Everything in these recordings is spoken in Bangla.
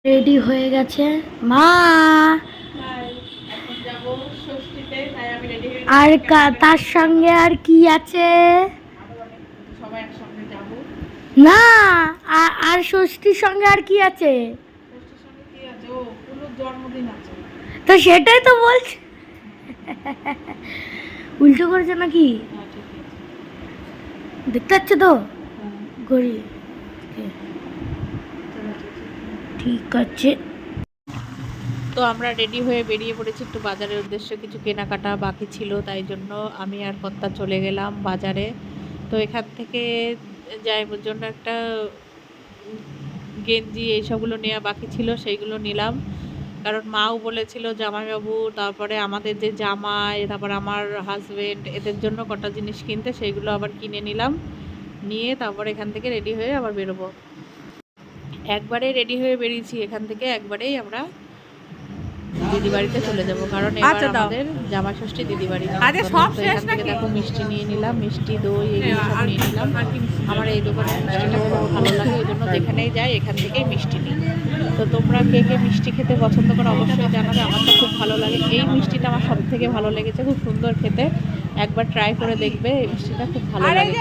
রেডি হয়ে গেছে মা। আর তার সঙ্গে আর কি আছে? না, আর ষষ্ঠীর সঙ্গে আর কি আছে? তো সেটাই তো বলছি। উল্টো করেছে নাকি? দেখতে পাচ্ছ তো ঘড়ি? ঠিক আছে। তো আমরা রেডি হয়ে বেরিয়ে পড়েছি একটু বাজারের উদ্দেশ্যে, কিছু কেনাকাটা বাকি ছিল, তাই জন্য আমি আর কর্তা চলে গেলাম বাজারে। তো এখান থেকে জামাইয়ের জন্য একটা গেঞ্জি এইসবগুলো নেওয়া বাকি ছিল, সেইগুলো নিলাম। কারণ মাও বলেছিল জামাইবাবু, তারপরে আমাদের যে জামাই, তারপর আমার হাজবেন্ড, এদের জন্য কটা জিনিস কিনতে, সেইগুলো আবার কিনে নিলাম। নিয়ে তারপর এখান থেকে রেডি হয়ে আবার বেরোবো। একবারে রেডি হয়ে বেরিয়েছি এখান থেকে, একবারেই আমরা দিদি বাড়িতে চলে যাব, কারণ এবার আমাদের জামা ষষ্ঠী দিদি বাড়ি। এখান থেকে দেখো মিষ্টি নিয়ে নিলাম, মিষ্টি দই এগুলো সব নিয়ে নিলাম। আমার এই দোকানের মিষ্টিটা খুব ভালো লাগে, ওই জন্য যেখানেই যাই এখান থেকেই মিষ্টি নিই। তো তোমরা কে কে মিষ্টি খেতে পছন্দ করো অবশ্যই জানাবে, আমার তো খুব ভালো লাগে। এই মিষ্টিটা আমার সব থেকে ভালো লেগেছে, খুব সুন্দর খেতে, একবার ট্রাই করে দেখবে, এই মিষ্টিটা খুব ভালো লাগে।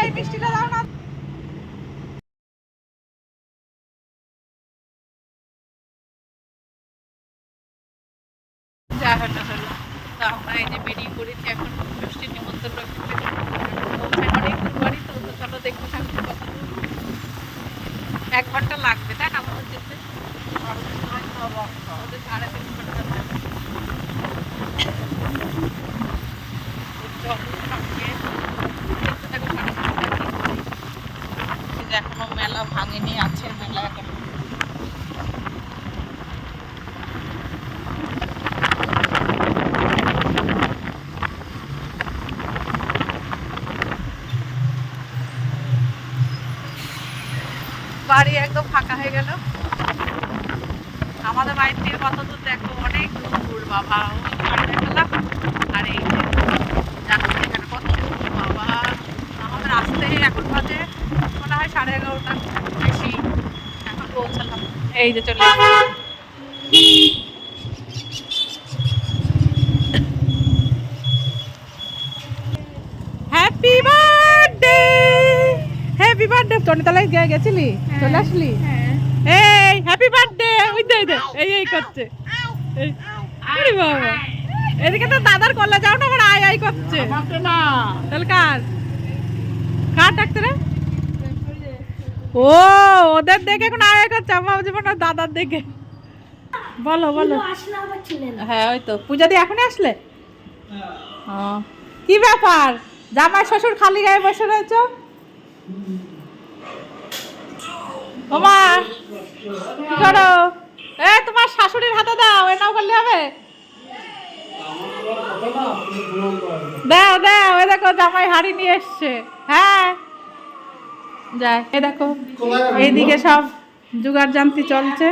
যা হলো হলো। তো আমরা এই যে বেরিয়ে পড়েছি এখন ষষ্ঠীর নিমন্ত্রণ অনেক দূর বাড়ি, তো চলো দেখতে থাকবো কত দূর। 1 ঘন্টা লাগবে, তাই না আমাদের যেতে? আমাদের 3.5 ঘন্টা লাগবে। এখনো মেলা ভাঙেনি, আছে মেলা এখন। বাড়ি একদম ফাঁকা হয়ে গেল। আমাদের বাড়ির থেকে কত দূর দেখো, অনেক দূর বাবা। দেখালাম আর এই এখানে কত দূর বাবা। আমাদের আসতে এখন বাজে মনে হয় 11:30 বেশি, এখন পৌঁছালাম। এই যে চলে হ্যাপি বার্থডে, হ্যাপি বার্থডে। টনিতলায় গেছিলি, চলে আসলি? এই হ্যাপি বার্থডে, ওই দে এই এই করছে। আরে বাবা, এদিকে তো দাদার কলে যাও না, আবার আই আই করছে। না তাহলে কার কার ডাক্তারে? ও ওদের দেখে এখন আয় করছে, আমার জীবন দাদার দেখে। বলো বলো। হ্যাঁ ওই তো পূজা দিয়ে এখনই আসলে। কি ব্যাপার, জামাই শ্বশুর খালি গায়ে বসে রয়েছ? ওমা কি করো? তোমার শাশুড়ির হাতে দাও, এনাও করলে হবে। দাও দাও, এ দেখো জামাই হাড়ি নিয়ে এসছে। হ্যাঁ যাই, এ দেখো এইদিকে সব জোগাড় জানতি চলছে।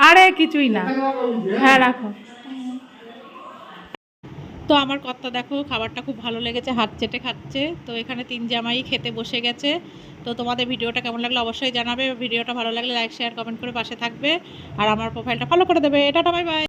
আরে কিছুই না, হ্যাঁ রাখো। তো আমার কর্তা দেখো খাবারটা খুব ভালো লেগেছে, হাত চেটে খাচ্ছে। তো এখানে 3 জামাই খেতে বসে গেছে। তো তোমাদের ভিডিওটা কেমন লাগলো অবশ্যই জানাবে। ভিডিওটা ভালো লাগলে লাইক শেয়ার কমেন্ট করে পাশে থাকবে, আর আমার প্রোফাইলটা ফলো করে দেবে। Tata bye bye.